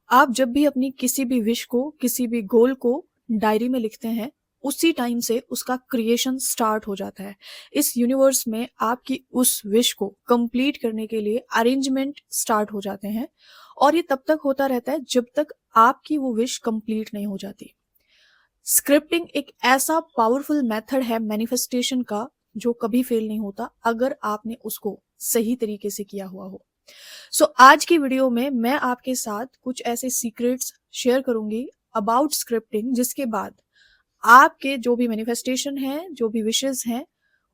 आप जब भी अपनी किसी भी विश को, किसी भी गोल को डायरी में लिखते हैं, उसी टाइम से उसका क्रिएशन स्टार्ट हो जाता है। इस यूनिवर्स में आपकी उस विश को कंप्लीट करने के लिए अरेंजमेंट स्टार्ट हो जाते हैं और ये तब तक होता रहता है जब तक आपकी वो विश कंप्लीट नहीं हो जाती। स्क्रिप्टिंग एक ऐसा पावरफुल मेथड है मैनिफेस्टेशन का जो कभी फेल नहीं होता अगर आपने उसको सही तरीके से किया हुआ हो। आज की वीडियो में मैं आपके साथ कुछ ऐसे सीक्रेट्स शेयर करूंगी अबाउट स्क्रिप्टिंग, जिसके बाद आपके जो भी मैनिफेस्टेशन है, जो भी विशेस हैं,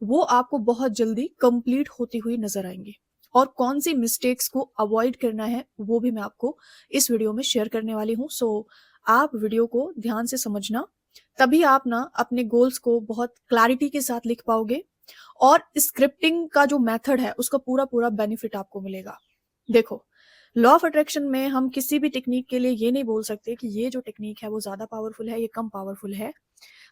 वो आपको बहुत जल्दी कंप्लीट होती हुई नजर आएंगी। और कौन सी मिस्टेक्स को अवॉइड करना है वो भी मैं आपको इस वीडियो में शेयर करने वाली हूँ। आप वीडियो को ध्यान से समझना, तभी आप ना अपने गोल्स को बहुत क्लैरिटी के साथ लिख पाओगे और स्क्रिप्टिंग का जो मेथड है उसका पूरा पूरा बेनिफिट आपको मिलेगा। देखो, लॉ ऑफ अट्रैक्शन में हम किसी भी टेक्निक के लिए ये नहीं बोल सकते कि ये जो टेक्निक है वो ज्यादा पावरफुल है, ये कम पावरफुल है।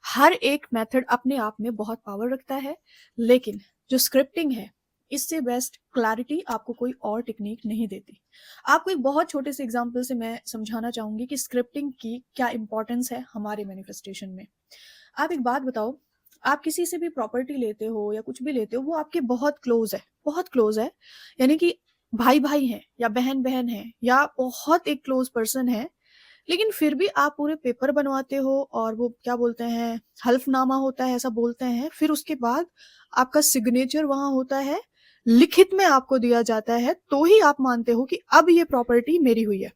हर एक मेथड अपने आप में बहुत पावर रखता है, लेकिन जो स्क्रिप्टिंग है इससे बेस्ट क्लैरिटी आपको कोई और टेक्निक नहीं देती। आपको एक बहुत छोटे से एग्जांपल से मैं समझाना चाहूंगी कि स्क्रिप्टिंग की क्या इंपॉर्टेंस है हमारे मैनिफेस्टेशन में। आप एक बात बताओ, आप किसी से भी प्रॉपर्टी लेते हो या कुछ भी लेते हो, वो आपके बहुत क्लोज है, बहुत क्लोज है, यानी कि भाई भाई हैं या बहन बहन है या बहुत एक क्लोज पर्सन है, लेकिन फिर भी आप पूरे पेपर बनवाते हो और वो क्या बोलते हैं, हल्फनामा होता है ऐसा बोलते हैं, फिर उसके बाद आपका सिग्नेचर वहां होता है, लिखित में आपको दिया जाता है, तो ही आप मानते हो कि अब ये प्रॉपर्टी मेरी हुई है।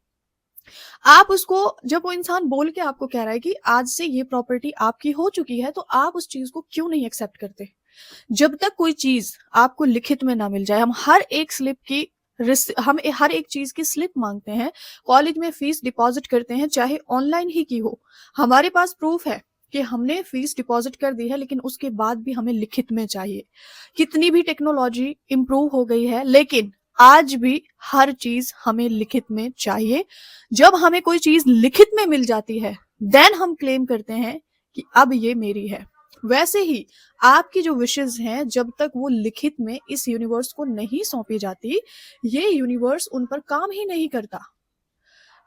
आप उसको, जब वो इंसान बोल के आपको कह रहा है कि आज से ये प्रॉपर्टी आपकी हो चुकी है, तो आप उस चीज को क्यों नहीं एक्सेप्ट करते? जब तक कोई चीज आपको लिखित में ना मिल जाए, हम हर एक स्लिप की हम हर एक चीज की स्लिप मांगते हैं, कॉलेज में फीस डिपॉजिट करते हैं, चाहे ऑनलाइन ही की हो, हमारे पास प्रूफ है कि हमने फीस डिपॉजिट कर दी है, लेकिन उसके बाद भी हमें लिखित में चाहिए। कितनी भी टेक्नोलॉजी इंप्रूव हो गई है, लेकिन आज भी हर चीज हमें लिखित में चाहिए। जब हमें कोई चीज लिखित में मिल जाती है, देन हम क्लेम करते हैं कि अब ये मेरी है। वैसे ही आपकी जो विशेस हैं, जब तक वो लिखित में इस यूनिवर्स को नहीं सौंपी जाती, ये यूनिवर्स उन पर काम ही नहीं करता।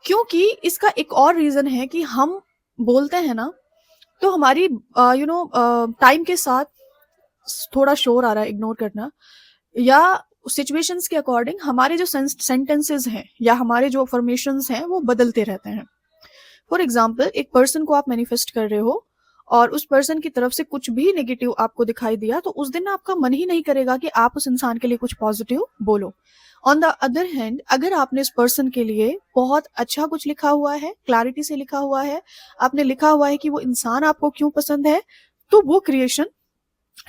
क्योंकि इसका एक और रीजन है कि हम बोलते हैं ना, तो हमारी टाइम के साथ थोड़ा शोर आ रहा है, इग्नोर करना, या सिचुएशंस के अकॉर्डिंग हमारे जो सेंटेंसेस हैं या हमारे जो फॉर्मेशंस हैं वो बदलते रहते हैं। फॉर एग्जाम्पल, एक पर्सन को आप मैनिफेस्ट कर रहे हो और उस पर्सन की तरफ से कुछ भी नेगेटिव आपको दिखाई दिया, तो उस दिन आपका मन ही नहीं करेगा कि आप उस इंसान के लिए कुछ पॉजिटिव बोलो। ऑन द अदर हैंड, अगर आपने इस पर्सन के लिए बहुत अच्छा कुछ लिखा हुआ है, क्लैरिटी से लिखा हुआ है, आपने लिखा हुआ है कि वो इंसान आपको क्यों पसंद है, तो वो क्रिएशन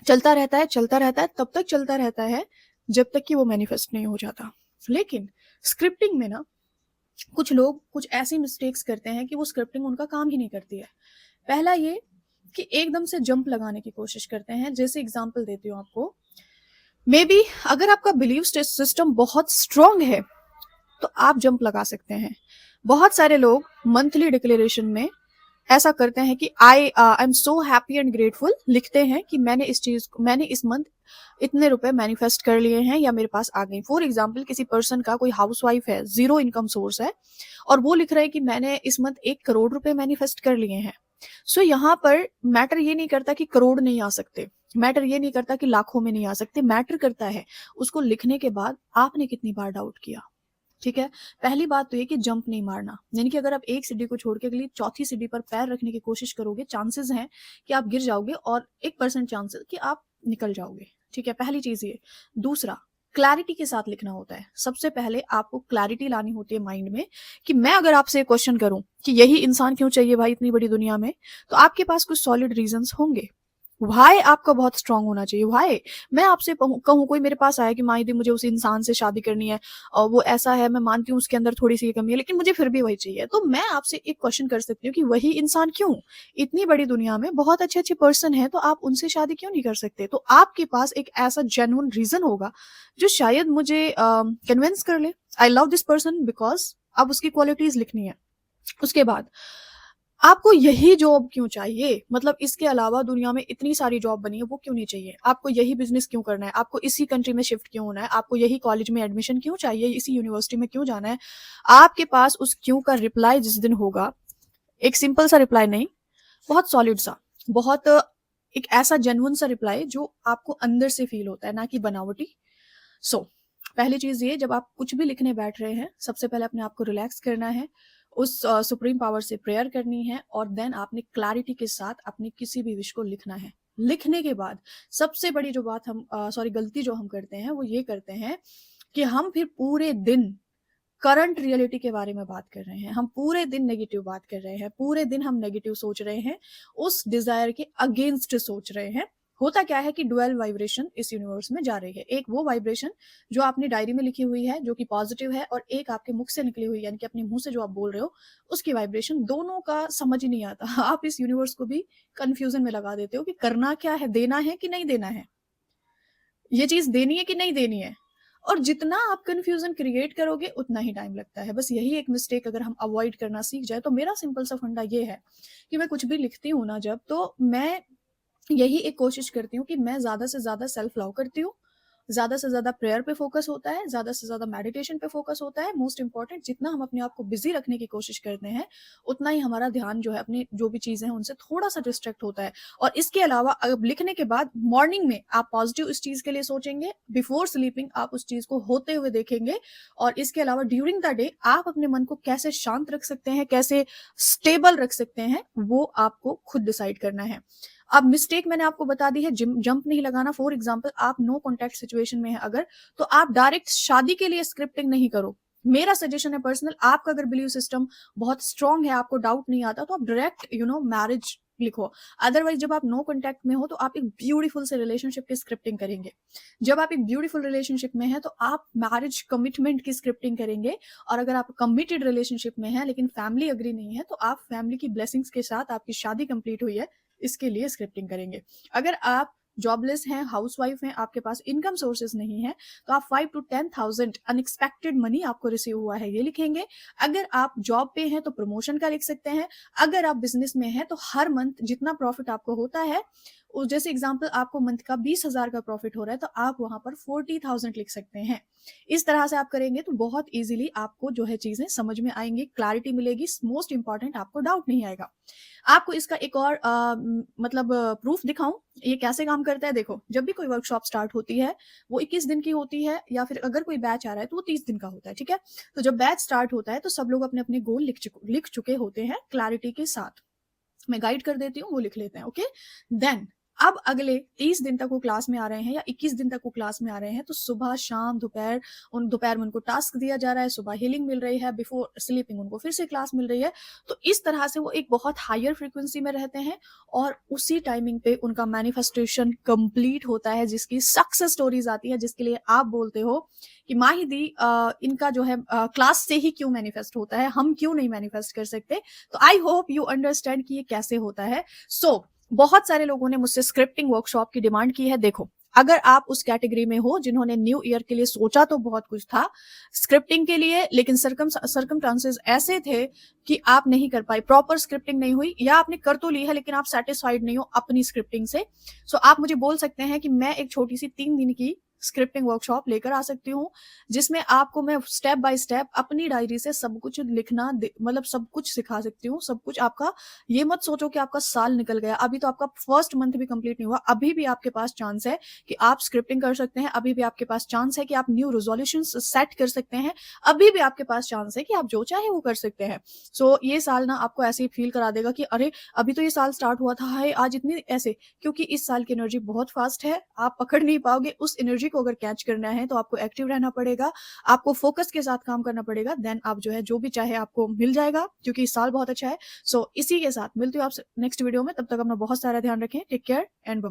चलता रहता है, चलता रहता है, तब तक चलता रहता है जब तक कि वो मैनिफेस्ट नहीं हो जाता। लेकिन स्क्रिप्टिंग में ना, कुछ लोग कुछ ऐसी मिस्टेक्स करते हैं कि वो स्क्रिप्टिंग उनका काम ही नहीं करती है। पहला ये कि एकदम से जंप लगाने की कोशिश करते हैं। जैसे एग्जांपल देती हूँ आपको, मे बी अगर आपका बिलीव सिस्टम बहुत स्ट्रांग है तो आप जंप लगा सकते हैं। बहुत सारे लोग मंथली डिक्लेरेशन में ऐसा करते हैं कि I am so happy and grateful, लिखते हैं कि मैंने इस मंथ इतने रुपए मैनिफेस्ट कर लिए हैं या मेरे पास आ गए। फॉर एग्जाम्पल, किसी पर्सन का, कोई हाउसवाइफ है, जीरो इनकम सोर्स है, और वो लिख रहा है कि मैंने इस मंथ 1 करोड़ रुपए मैनिफेस्ट कर लिए हैं। यहाँ पर मैटर ये नहीं करता कि करोड़ नहीं आ सकते, मैटर ये नहीं करता कि लाखों में नहीं आ सकते, मैटर करता है उसको लिखने के बाद आपने कितनी बार डाउट किया। ठीक है, पहली बात तो ये कि जंप नहीं मारना, यानी कि अगर आप एक सीढ़ी को छोड़ के अगली चौथी सीढ़ी पर पैर रखने की कोशिश करोगे, चांसेस हैं कि आप गिर जाओगे और 1% चांसेस कि आप निकल जाओगे। ठीक है, पहली चीज ये। दूसरा, क्लैरिटी के साथ लिखना होता है। सबसे पहले आपको क्लैरिटी लानी होती है माइंड में कि मैं अगर आपसे क्वेश्चन करूं कि यही इंसान क्यों चाहिए भाई इतनी बड़ी दुनिया में, तो आपके पास कुछ सॉलिड रीजंस होंगे। व्हाई आपका बहुत स्ट्रांग होना चाहिए। व्हाई मैं आपसे कहूँ, कोई मेरे पास आया कि माँ दी मुझे उस इंसान से शादी करनी है और वो ऐसा है, मैं मानती हूँ उसके अंदर थोड़ी सी कमी है, लेकिन मुझे फिर भी वही चाहिए, तो मैं आपसे एक क्वेश्चन कर सकती हूँ कि वही इंसान क्यों? इतनी बड़ी दुनिया में बहुत अच्छे अच्छे पर्सन है, तो आप उनसे शादी क्यों नहीं कर सकते? तो आपके पास एक ऐसा जेन्युइन रीजन होगा जो शायद मुझे कन्विंस कर ले, I love this person because अब उसकी क्वालिटीज लिखनी है। उसके बाद आपको यही जॉब क्यों चाहिए? मतलब इसके अलावा दुनिया में इतनी सारी जॉब बनी है, वो क्यों नहीं चाहिए? आपको यही बिज़नेस क्यों करना है? आपको इसी कंट्री में शिफ्ट क्यों होना है? आपको यही कॉलेज में एडमिशन क्यों चाहिए? इसी यूनिवर्सिटी में क्यों जाना है? आपके पास उस क्यों का रिप्लाई जिस दिन होगा, एक सिंपल सा रिप्लाई नहीं, बहुत सॉलिड सा, बहुत एक ऐसा जेन्युइन सा रिप्लाई जो आपको अंदर से फ़ील होता है, ना कि बनावटी। सो पहली चीज़ ये, जब आप कुछ भी लिखने बैठ रहे हैं, सबसे पहले अपने आप को रिलैक्स करना है, उस सुप्रीम पावर से प्रेयर करनी है और देन आपने क्लैरिटी के साथ अपने किसी भी विश को लिखना है। लिखने के बाद सबसे बड़ी जो बात हम सॉरी गलती जो हम करते हैं, वो ये करते हैं कि हम फिर पूरे दिन करंट रियलिटी के बारे में बात कर रहे हैं। हम पूरे दिन नेगेटिव बात कर रहे हैं, पूरे दिन हम नेगेटिव सोच रहे हैं, उस डिज़ायर के अगेंस्ट सोच रहे हैं। होता क्या है कि डुअल वाइब्रेशन इस यूनिवर्स में जा रही है। एक वो वाइब्रेशन जो आपने डायरी में लिखी हुई है, जो कि पॉजिटिव है, और एक आपके मुख से निकली हुई, यानी कि अपने मुँह से जो आप बोल रहे हो, उसकी वाइब्रेशन, दोनों का समझ ही नहीं आता। आप इस यूनिवर्स को भी कन्फ्यूज़न में लगा देते हो कि करना क्या है, देना है कि नहीं देना है? ये चीज़ देनी है कि नहीं देनी है? और जितना आप कन्फ्यूज़न क्रिएट करोगे उतना ही टाइम लगता है। बस यही एक मिस्टेक अगर हम अवॉइड करना सीख जाएँ, तो मेरा सिंपल सा फंडा ये है कि मैं कुछ भी लिखती हूँ ना जब, तो मैं यही एक कोशिश करती हूँ कि मैं ज़्यादा से ज़्यादा सेल्फ लव करती हूँ, ज़्यादा से ज़्यादा प्रेयर पे फ़ोकस होता है, ज़्यादा से ज़्यादा मेडिटेशन पे फ़ोकस होता है। मोस्ट इम्पोर्टेंट, जितना हम अपने आप को बिज़ी रखने की कोशिश करते हैं, उतना ही हमारा ध्यान जो है अपनी जो भी चीज़ें हैं उनसे थोड़ा-सा डिस्ट्रैक्ट होता है। और इसके अलावा अब लिखने के बाद मॉर्निंग में आप पॉज़िटिव इस चीज़ के लिए सोचेंगे, बिफ़ोर स्लीपिंग आप उस चीज़ को होते हुए देखेंगे, और इसके अलावा ड्यूरिंग द डे आप अपने मन को कैसे शांत रख सकते हैं, कैसे स्टेबल रख सकते हैं, वो आपको खुद डिसाइड करना है। अब मिस्टेक मैंने आपको बता दी है, जंप नहीं लगाना। फॉर एग्जांपल, आप नो कॉन्टैक्ट सिचुएशन में है अगर, तो आप डायरेक्ट शादी के लिए स्क्रिप्टिंग नहीं करो। मेरा सजेशन है पर्सनल, आपका अगर बिलीव सिस्टम बहुत स्ट्रांग है, आपको डाउट नहीं आता, तो आप डायरेक्ट मैरिज लिखो। अदरवाइज जब आप नो कॉन्टैक्ट में हो, तो आप एक ब्यूटीफुल से रिलेशनशिप की स्क्रिप्टिंग करेंगे। जब आप एक ब्यूटीफुल रिलेशनशिप में हैं, तो आप मैरिज कमिटमेंट की स्क्रिप्टिंग करेंगे। और अगर आप कमिटेड रिलेशनशिप में हैं लेकिन फैमिली एग्री नहीं है, तो आप फैमिली की ब्लेसिंग्स के साथ आपकी शादी कंप्लीट हुई है, इसके लिए स्क्रिप्टिंग करेंगे। अगर आप जॉबलेस हैं, हाउसवाइफ हैं, आपके पास इनकम सोर्सेज नहीं है, तो आप 5 टू 10,000 अनएक्सपेक्टेड मनी आपको रिसीव हुआ है, ये लिखेंगे। अगर आप जॉब पे हैं, तो प्रमोशन का लिख सकते हैं। अगर आप बिजनेस में हैं, तो हर मंथ जितना प्रॉफिट आपको होता है, जैसे एग्जाम्पल आपको मंथ का 20,000 का प्रॉफिट हो रहा है, तो आप वहां पर 40,000 लिख सकते हैं। इस तरह से आप करेंगे तो बहुत इजीली आपको जो है चीजें समझ में आएंगी, क्लैरिटी मिलेगी, मोस्ट इंपॉर्टेंट आपको डाउट नहीं आएगा। आपको इसका एक और मतलब प्रूफ दिखाऊं, ये कैसे काम करता है। देखो, जब भी कोई वर्कशॉप स्टार्ट होती है, वो 21 दिन की होती है, या फिर अगर कोई बैच आ रहा है तो वो 30 दिन का होता है, ठीक है। तो जब बैच स्टार्ट होता है, तो सब लोग अपने अपने गोल लिख चुके होते हैं क्लैरिटी के साथ। मैं गाइड कर देती हूँ, वो लिख लेते हैं, ओके। देन अब अगले 30 दिन तक वो क्लास में आ रहे हैं, या 21 दिन तक वो क्लास में आ रहे हैं, तो सुबह शाम दोपहर, दोपहर में उनको टास्क दिया जा रहा है, सुबह हीलिंग मिल रही है, बिफोर स्लीपिंग उनको फिर से क्लास मिल रही है। तो इस तरह से वो एक बहुत हायर फ्रीक्वेंसी में रहते हैं, और उसी टाइमिंग पे उनका मैनिफेस्टेशन कंप्लीट होता है, जिसकी सक्सेस स्टोरीज आती है, जिसके लिए आप बोलते हो कि माहिदी इनका जो है क्लास से ही क्यों मैनिफेस्ट होता है, हम क्यों नहीं मैनिफेस्ट कर सकते। तो आई होप यू अंडरस्टैंड कि ये कैसे होता है। सो बहुत सारे लोगों ने मुझसे स्क्रिप्टिंग वर्कशॉप की डिमांड की है। देखो, अगर आप उस कैटेगरी में हो जिन्होंने न्यू ईयर के लिए सोचा तो बहुत कुछ था स्क्रिप्टिंग के लिए, लेकिन सर्कमस्टांसेस ऐसे थे कि आप नहीं कर पाए, प्रॉपर स्क्रिप्टिंग नहीं हुई, या आपने कर तो ली है लेकिन आप सेटिस्फाइड नहीं हो अपनी स्क्रिप्टिंग से, सो आप मुझे बोल सकते हैं कि मैं एक छोटी सी 3 दिन की स्क्रिप्टिंग वर्कशॉप लेकर आ सकती हूँ, जिसमें आपको मैं स्टेप बाय स्टेप अपनी डायरी से सब कुछ लिखना मतलब सब कुछ सिखा सकती हूँ, सब कुछ आपका। ये मत सोचो कि आपका साल निकल गया, अभी तो आपका फर्स्ट मंथ भी कंप्लीट नहीं हुआ, अभी भी आपके पास चांस है कि आप स्क्रिप्टिंग कर सकते हैं, अभी भी आपके पास चांस है कि आप न्यू रेजोल्यूशन सेट कर सकते हैं, अभी भी आपके पास चांस है कि आप जो चाहे वो कर सकते हैं। सो ये साल ना आपको ऐसे ही फील करा देगा कि अरे अभी तो ये साल स्टार्ट हुआ था, हाय आज इतनी ऐसे, क्योंकि इस साल की एनर्जी बहुत फास्ट है, आप पकड़ नहीं पाओगे। उस एनर्जी को अगर कैच करना है, तो आपको एक्टिव रहना पड़ेगा, आपको फोकस के साथ काम करना पड़ेगा, देन आप जो है जो भी चाहे आपको मिल जाएगा, क्योंकि इस साल बहुत अच्छा है। सो इसी के साथ मिलती हूँ आपसे नेक्स्ट वीडियो में, तब तक अपना बहुत सारा ध्यान रखें, टेक केयर एंड